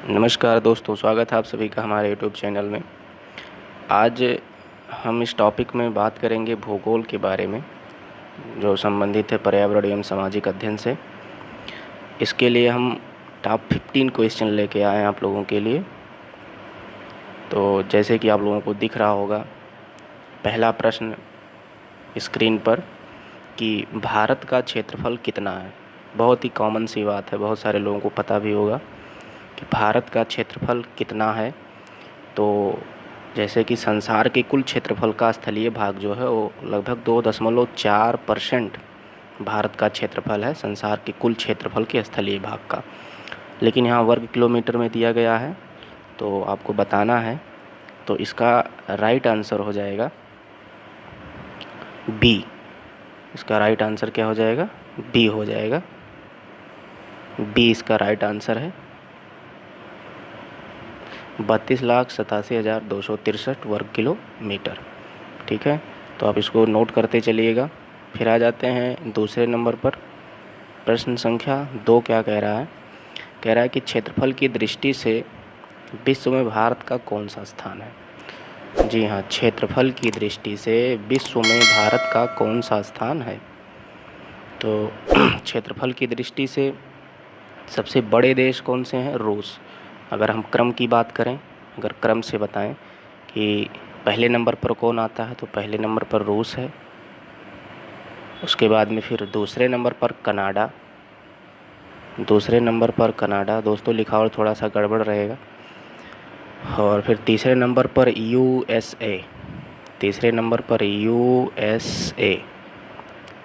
नमस्कार दोस्तों, स्वागत है आप सभी का हमारे यूट्यूब चैनल में। आज हम इस टॉपिक में बात करेंगे भूगोल के बारे में, जो संबंधित है पर्यावरण एवं सामाजिक अध्ययन से। इसके लिए हम टॉप 15 क्वेश्चन लेके आए हैं आप लोगों के लिए। तो जैसे कि आप लोगों को दिख रहा होगा, पहला प्रश्न स्क्रीन पर कि भारत का क्षेत्रफल कितना है। बहुत ही कॉमन सी बात है, बहुत सारे लोगों को पता भी होगा कि भारत का क्षेत्रफल कितना है। तो जैसे कि संसार के कुल क्षेत्रफल का स्थलीय भाग जो है वो लगभग 2.4% भारत का क्षेत्रफल है, संसार के कुल क्षेत्रफल के स्थलीय भाग का। लेकिन यहाँ वर्ग किलोमीटर में दिया गया है, तो आपको बताना है। तो इसका राइट आंसर हो जाएगा बी। इसका राइट आंसर क्या हो जाएगा? बी हो जाएगा। बी इसका राइट आंसर है। 32,87,263 वर्ग किलोमीटर। ठीक है, तो आप इसको नोट करते चलिएगा। फिर आ जाते हैं दूसरे नंबर पर। प्रश्न संख्या 2 क्या कह रहा है? कह रहा है कि क्षेत्रफल की दृष्टि से विश्व में भारत का कौन सा स्थान है। जी हाँ, क्षेत्रफल की दृष्टि से विश्व में भारत का कौन सा स्थान है। तो क्षेत्रफल की दृष्टि से सबसे बड़े देश कौन से हैं? रूस। अगर हम क्रम की बात करें, अगर क्रम से बताएं कि पहले नंबर पर कौन आता है, तो पहले नंबर पर रूस है। उसके बाद में फिर दूसरे नंबर पर कनाडा। दूसरे नंबर पर कनाडा, दोस्तों लिखा और थोड़ा सा गड़बड़ रहेगा। और फिर तीसरे नंबर पर यूएसए। तीसरे नंबर पर यूएसए।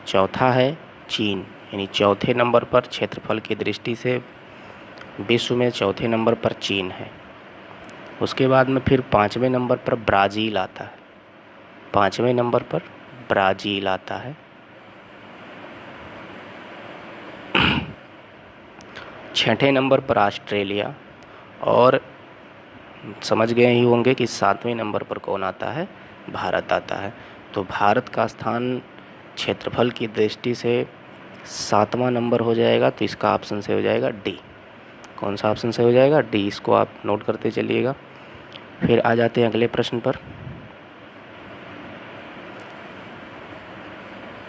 चौथा है चीन, यानी चौथे नंबर पर क्षेत्रफल की दृष्टि से विश्व में चौथे नंबर पर चीन है। उसके बाद में फिर 5वें नंबर पर ब्राज़ील आता है। 5वें नंबर पर ब्राज़ील आता है। 6ठे नंबर पर ऑस्ट्रेलिया। और समझ गए ही होंगे कि 7वें नंबर पर कौन आता है? भारत आता है। तो भारत का स्थान क्षेत्रफल की दृष्टि से 7वां नंबर हो जाएगा। तो इसका ऑप्शन से हो जाएगा डी। कौन सा ऑप्शन से हो जाएगा? डी। इसको आप नोट करते चलिएगा। फिर आ जाते हैं अगले प्रश्न पर।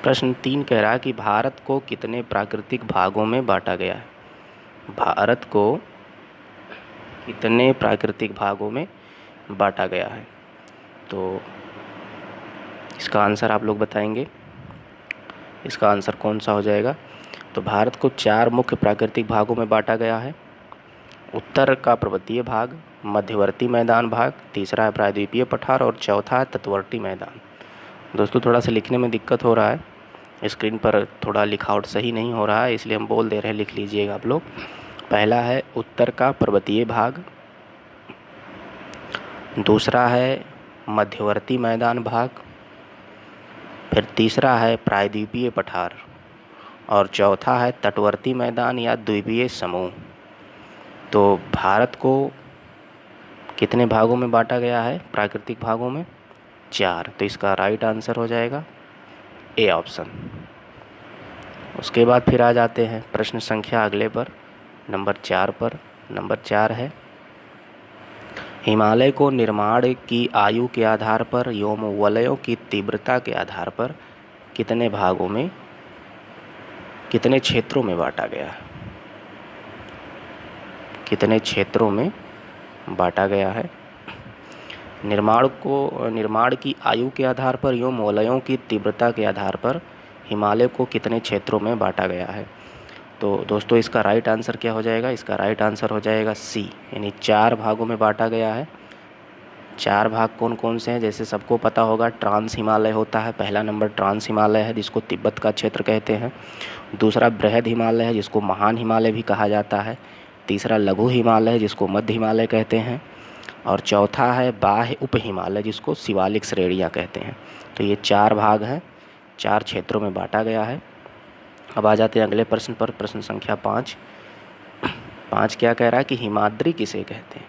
प्रश्न 3 कह रहा है कि भारत को कितने प्राकृतिक भागों में बांटा गया है। भारत को कितने प्राकृतिक भागों में बांटा गया है। तो इसका आंसर आप लोग बताएंगे। इसका आंसर कौन सा हो जाएगा? तो भारत को 4 मुख्य प्राकृतिक भागों में बांटा गया है। उत्तर का पर्वतीय भाग, मध्यवर्ती मैदान भाग, तीसरा है प्रायद्वीपीय पठार और चौथा है तटवर्ती मैदान। दोस्तों थोड़ा सा लिखने में दिक्कत हो रहा है, स्क्रीन पर थोड़ा लिखावट सही नहीं हो रहा है, इसलिए हम बोल दे रहे हैं, लिख लीजिएगा आप लोग। पहला है उत्तर का पर्वतीय भाग, दूसरा है मध्यवर्ती मैदान भाग, फिर तीसरा है प्रायद्वीपीय पठार और चौथा है तटवर्ती मैदान या द्वीपीय समूह। तो भारत को कितने भागों में बांटा गया है? प्राकृतिक भागों में 4। तो इसका राइट आंसर हो जाएगा ए ऑप्शन। उसके बाद फिर आ जाते हैं प्रश्न संख्या अगले पर, नंबर 4 पर। नंबर 4 है हिमालय को निर्माण की आयु के आधार पर एवं वलयों की तीव्रता के आधार पर कितने भागों में, कितने क्षेत्रों में बांटा गया है। कितने क्षेत्रों में बांटा गया है। निर्माण की आयु के आधार पर एवं वलयों की तीव्रता के आधार पर हिमालय को कितने क्षेत्रों में बांटा गया है। तो दोस्तों इसका राइट आंसर क्या हो जाएगा? इसका राइट आंसर हो जाएगा सी, यानी 4 भागों में बांटा गया है। 4 भाग कौन कौन से हैं? जैसे सबको पता होगा, ट्रांस हिमालय होता है। पहला नंबर ट्रांस हिमालय है, जिसको तिब्बत का क्षेत्र कहते हैं। दूसरा बृहद हिमालय है, जिसको महान हिमालय भी कहा जाता है। तीसरा लघु हिमालय है, जिसको मध्य हिमालय कहते हैं। और चौथा है बाह्य उप हिमालय, जिसको शिवालिक श्रेणियाँ कहते हैं। तो ये 4 भाग हैं, 4 क्षेत्रों में बांटा गया है। अब आ जाते हैं अगले प्रश्न पर, प्रश्न संख्या 5। 5 क्या कह रहा है कि हिमाद्री किसे कहते हैं।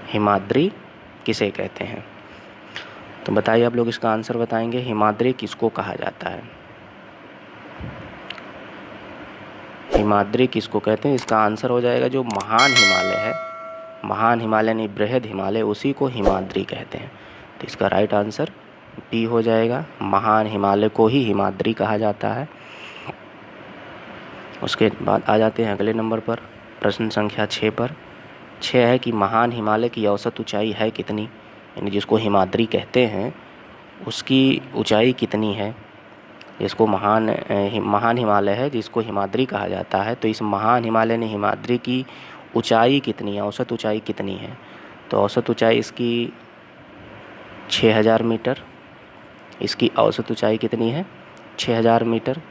हिमाद्री किसे कहते हैं? तो बताइए आप लोग, इसका आंसर बताएंगे। हिमाद्री किसको कहा जाता है? हिमाद्री किसको कहते हैं? इसका आंसर हो जाएगा जो महान हिमालय है, महान हिमालय यानी बृहद हिमालय, उसी को हिमाद्री कहते हैं। तो इसका राइट आंसर बी हो जाएगा, महान हिमालय को ही हिमाद्री कहा जाता है। उसके बाद आ जाते हैं अगले नंबर पर, प्रश्न संख्या 6 पर। 6 है कि महान हिमालय की औसत ऊंचाई है कितनी, यानी जिसको हिमाद्री कहते हैं उसकी ऊंचाई कितनी है। जिसको महान हिमालय है जिसको हिमाद्री कहा जाता है, तो इस महान हिमालय ने हिमाद्री की ऊंचाई कितनी है, औसत ऊंचाई कितनी है। तो औसत ऊंचाई इसकी 6000 मीटर। इसकी औसत ऊंचाई कितनी है, 6000 मीटर।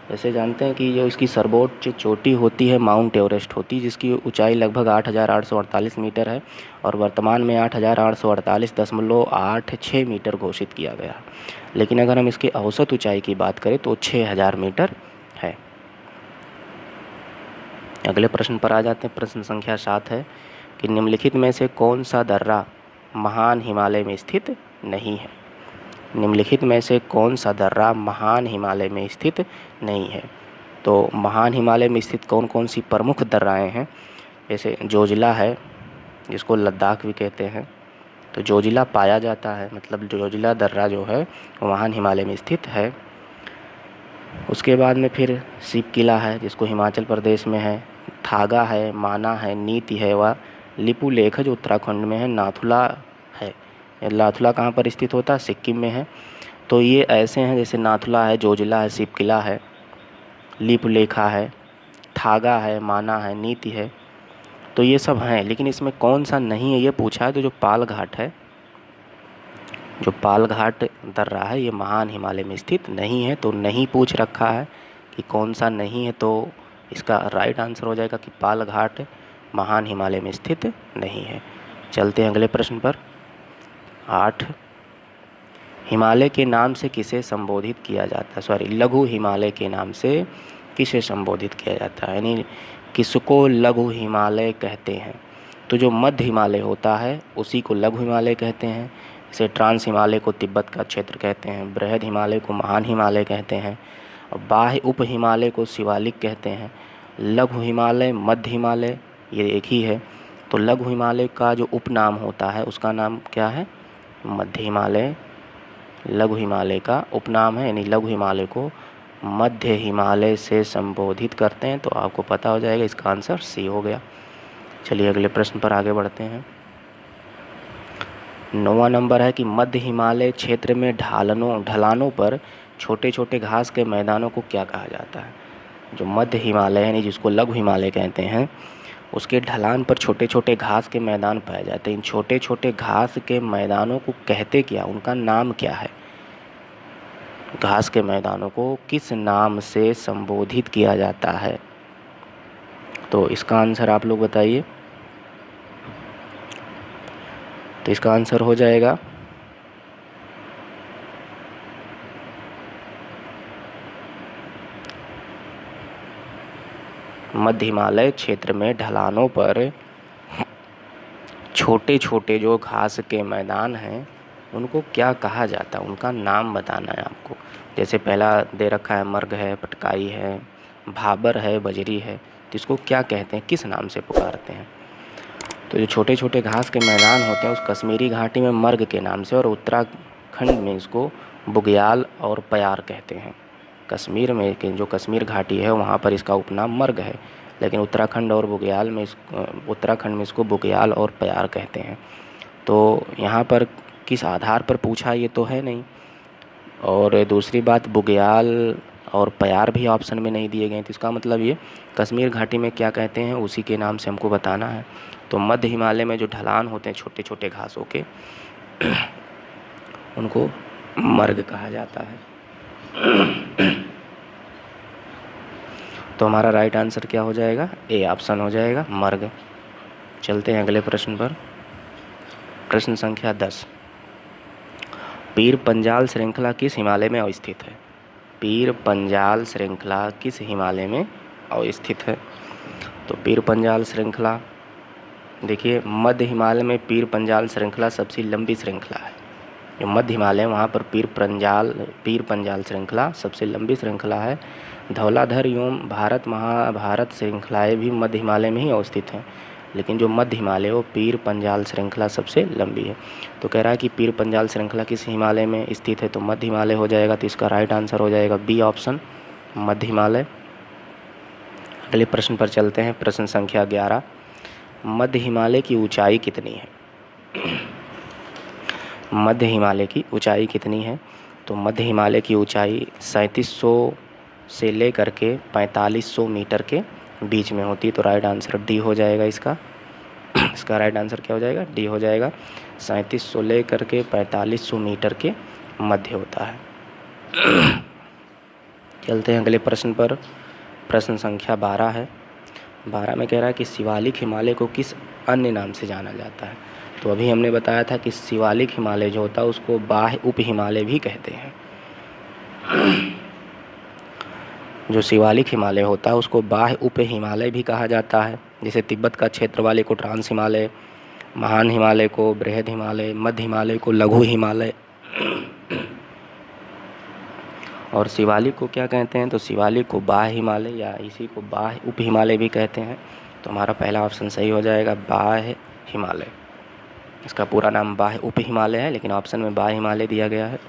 जैसे जानते हैं कि जो इसकी सर्वोच्च चोटी होती है माउंट एवरेस्ट होती है, जिसकी ऊंचाई लगभग 8848 मीटर है और वर्तमान में 8848.86 मीटर घोषित किया गया है। लेकिन अगर हम इसकी औसत ऊंचाई की बात करें तो 6000 मीटर है। अगले प्रश्न पर आ जाते हैं। प्रश्न संख्या 7 है कि निम्नलिखित में से कौन सा दर्रा महान हिमालय में स्थित नहीं है। निम्नलिखित में से कौन सा दर्रा महान हिमालय में स्थित नहीं है। तो महान हिमालय में स्थित कौन कौन सी प्रमुख दर्राएं हैं, जैसे जोजिला है जिसको लद्दाख भी कहते हैं, तो जोजिला पाया जाता है, मतलब जोजिला दर्रा जो है वो महान हिमालय में स्थित है। उसके बाद में फिर शिव किला है जिसको हिमाचल प्रदेश में है, थागा है, माना है, नीति है, व लिपुलेख है जो उत्तराखंड में है, नाथुला है। नाथुला कहाँ पर स्थित होता है, सिक्किम में है। तो ये ऐसे हैं जैसे नाथुला है, जोजिला है, शिव किला है, लिपुलेखा है, थागा है, माना है, नीति है, तो ये सब हैं। लेकिन इसमें कौन सा नहीं है ये पूछा है, तो जो पाल घाट है, जो पाल घाट दर्रा है ये महान हिमालय में स्थित नहीं है। तो नहीं पूछ रखा है कि कौन सा नहीं है, तो इसका राइट आंसर हो जाएगा कि पाल घाट महान हिमालय में स्थित नहीं है। चलते हैं अगले प्रश्न पर। 8, हिमालय के नाम से किसे संबोधित किया जाता है, लघु हिमालय के नाम से किसे संबोधित किया जाता है, यानी किसको लघु हिमालय कहते हैं। तो जो मध्य हिमालय होता है उसी को लघु हिमालय कहते हैं। जैसे ट्रांस हिमालय को तिब्बत का क्षेत्र कहते हैं, बृहद हिमालय को महान हिमालय कहते हैं, और बाह्य उप हिमालय को शिवालिक कहते हैं। लघु हिमालय, मध्य हिमालय ये एक ही है। तो लघु हिमालय का जो उपनाम होता है उसका नाम क्या है, मध्य हिमालय। लघु हिमालय का उपनाम है, यानी लघु हिमालय को मध्य हिमालय से संबोधित करते हैं। तो आपको पता हो जाएगा, इसका आंसर सी हो गया। चलिए अगले प्रश्न पर आगे बढ़ते हैं। 9वां नंबर है कि मध्य हिमालय क्षेत्र में ढलानों पर छोटे छोटे घास के मैदानों को क्या कहा जाता है। जो मध्य हिमालय यानी जिसको लघु हिमालय कहते हैं, उसके ढलान पर छोटे छोटे घास के मैदान पाए जाते हैं। इन छोटे छोटे घास के मैदानों को कहते क्या, उनका नाम क्या है। घास के मैदानों को किस नाम से संबोधित किया जाता है, तो इसका आंसर आप लोग बताइए। तो इसका आंसर हो जाएगा मध्य हिमालय क्षेत्र में ढलानों पर छोटे छोटे जो घास के मैदान हैं उनको क्या कहा जाता है, उनका नाम बताना है आपको। जैसे पहला दे रखा है मर्ग है, पटकाई है, भाबर है, बजरी है, तो इसको क्या कहते हैं, किस नाम से पुकारते हैं। तो जो छोटे छोटे घास के मैदान होते हैं उस कश्मीरी घाटी में मर्ग के नाम से, और उत्तराखंड में इसको बुग्याल और प्यार कहते हैं। कश्मीर में जो कश्मीर घाटी है वहाँ पर इसका उपनाम मर्ग है, लेकिन उत्तराखंड में इसको बुग्याल और प्यार कहते हैं। तो यहाँ पर किस आधार पर पूछा ये तो है नहीं, और दूसरी बात बुग्याल और प्यार भी ऑप्शन में नहीं दिए गए, तो इसका मतलब ये कश्मीर घाटी में क्या कहते हैं उसी के नाम से हमको बताना है। तो मध्य हिमालय में जो ढलान होते हैं छोटे छोटे घासों के उनको मर्ग कहा जाता है। तो हमारा राइट आंसर क्या हो जाएगा, ए ऑप्शन हो जाएगा, मर्ग। चलते हैं अगले प्रश्न पर। प्रश्न संख्या 10, पीर पंजाल श्रृंखला किस हिमालय में अवस्थित है। पीर पंजाल श्रृंखला किस हिमालय में अवस्थित है। तो पीर पंजाल श्रृंखला देखिए, मध्य हिमालय में पीर पंजाल श्रृंखला सबसे लंबी श्रृंखला है। जो मध्य हिमालय वहाँ पर पीर पंजाल श्रृंखला सबसे लंबी श्रृंखला है। धौलाधर एवं भारत महाभारत श्रृंखलाएँ भी मध्य हिमालय में ही अवस्थित हैं। लेकिन जो मध्य हिमालय वो पीर पंजाल श्रृंखला सबसे लंबी है। तो कह रहा है कि पीर पंजाल श्रृंखला किस हिमालय में स्थित है, तो मध्य हिमालय हो जाएगा। तो इसका राइट आंसर हो जाएगा बी ऑप्शन, मध्य हिमालय। अगले प्रश्न पर चलते हैं, प्रश्न संख्या 11। मध्य हिमालय की ऊंचाई कितनी है? मध्य हिमालय की ऊंचाई कितनी है? तो मध्य हिमालय की ऊंचाई 3700 से लेकर के 4500 मीटर के बीच में होती है। तो राइट आंसर डी हो जाएगा इसका। इसका राइट आंसर क्या हो जाएगा? डी हो जाएगा। 3700 लेकर के 4500 मीटर के मध्य होता है। चलते हैं अगले प्रश्न पर, प्रश्न संख्या 12 है। 12 में कह रहा है कि शिवालिक हिमालय को किस अन्य नाम से जाना जाता है? तो अभी हमने बताया था कि शिवालिक हिमालय जो होता है उसको बाह्य उप हिमालय भी कहते हैं। जो शिवालिक हिमालय होता है उसको बाह्य उप हिमालय भी कहा जाता है। जैसे तिब्बत का क्षेत्र वाले को ट्रांस हिमालय, महान हिमालय को बृहद हिमालय, मध्य हिमालय को लघु हिमालय, और शिवालिक को क्या कहते हैं? तो शिवालिक को बाह्य हिमालय या इसी को बाह्य उप हिमालय भी कहते हैं। तो हमारा पहला ऑप्शन सही हो जाएगा, बाह्य हिमालय। इसका पूरा नाम बाह्य उप हिमालय है, लेकिन ऑप्शन में बाह्य हिमालय दिया गया है।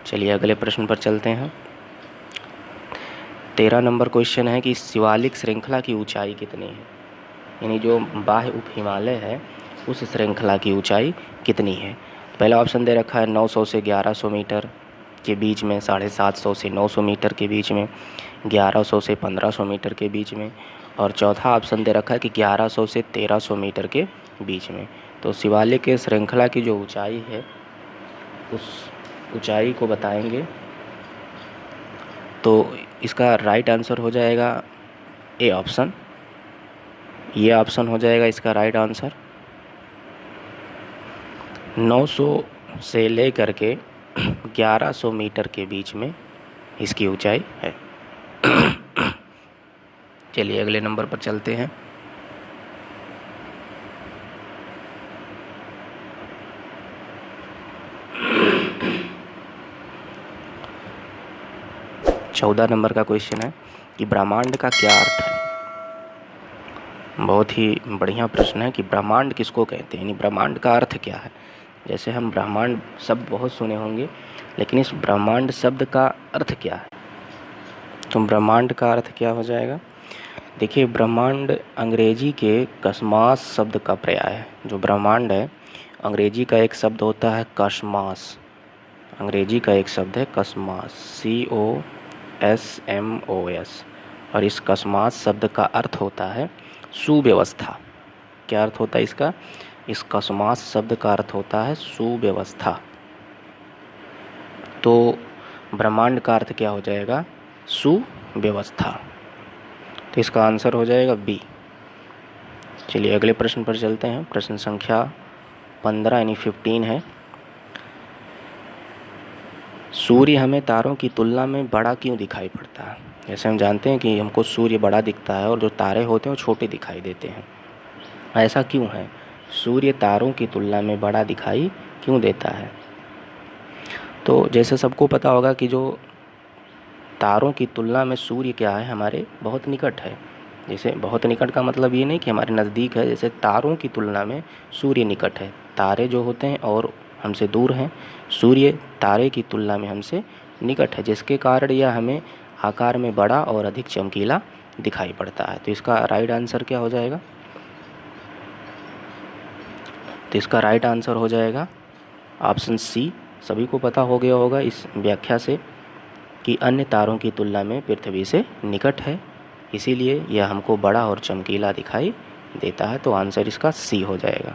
चलिए अगले प्रश्न पर चलते हैं। 13 नंबर क्वेश्चन है कि शिवालिक श्रृंखला की ऊंचाई कितनी है? यानी जो बाह्य उप हिमालय है उस श्रृंखला की ऊंचाई कितनी है? पहला ऑप्शन दे रखा है 900 से 1100 मीटर के बीच में, 750 से 900 मीटर के बीच में, 1100 से 1500 मीटर के बीच में, और चौथा ऑप्शन दे रखा है कि 1100 से 1300 मीटर के बीच में। तो शिवालिक के श्रृंखला की जो ऊंचाई है उस ऊंचाई को बताएंगे। तो इसका राइट आंसर हो जाएगा ए ऑप्शन, ये ऑप्शन हो जाएगा इसका राइट आंसर। 900 से लेकर के 1100 मीटर के बीच में इसकी ऊंचाई है। चलिए अगले नंबर पर चलते हैं। चौदह नंबर का क्वेश्चन है कि ब्रह्मांड का क्या अर्थ है? बहुत ही बढ़िया प्रश्न है कि ब्रह्मांड किसको कहते हैं, यानी ब्रह्मांड का अर्थ क्या है। जैसे हम ब्रह्मांड शब्द बहुत सुने होंगे, लेकिन इस ब्रह्मांड शब्द का अर्थ क्या है? तो ब्रह्मांड का अर्थ क्या हो जाएगा? देखिए, ब्रह्मांड अंग्रेजी के कस्मास शब्द का पर्याय है। जो ब्रह्मांड है अंग्रेजी का एक शब्द होता है कस्मास। अंग्रेजी का एक शब्द है कस्मास, COSMOS, और इस कस्मास शब्द का अर्थ होता है सुव्यवस्था। क्या अर्थ होता है इसका? इस कस्मास शब्द का अर्थ होता है सुव्यवस्था। तो ब्रह्मांड का अर्थ क्या हो जाएगा? सुव्यवस्था। तो इसका आंसर हो जाएगा बी। चलिए अगले प्रश्न पर चलते हैं। प्रश्न संख्या 15 यानी 15 है। सूर्य हमें तारों की तुलना में बड़ा क्यों दिखाई पड़ता है? जैसे हम जानते हैं कि हमको सूर्य बड़ा दिखता है और जो तारे होते हैं वो छोटे दिखाई देते हैं। ऐसा क्यों है? सूर्य तारों की तुलना में बड़ा दिखाई क्यों देता है? तो जैसे सबको पता होगा कि जो तारों की तुलना में सूर्य क्या है, हमारे बहुत निकट है। जैसे बहुत निकट का मतलब ये नहीं कि हमारे नज़दीक है, जैसे तारों की तुलना में सूर्य निकट है। तारे जो होते हैं और हमसे दूर हैं, सूर्य तारे की तुलना में हमसे निकट है, जिसके कारण यह हमें आकार में बड़ा और अधिक चमकीला दिखाई पड़ता है। तो इसका राइट आंसर क्या हो जाएगा? तो इसका राइट आंसर हो जाएगा ऑप्शन सी। सभी को पता हो गया होगा इस व्याख्या से कि अन्य तारों की तुलना में पृथ्वी से निकट है, इसीलिए यह हमको बड़ा और चमकीला दिखाई देता है। तो आंसर इसका सी हो जाएगा।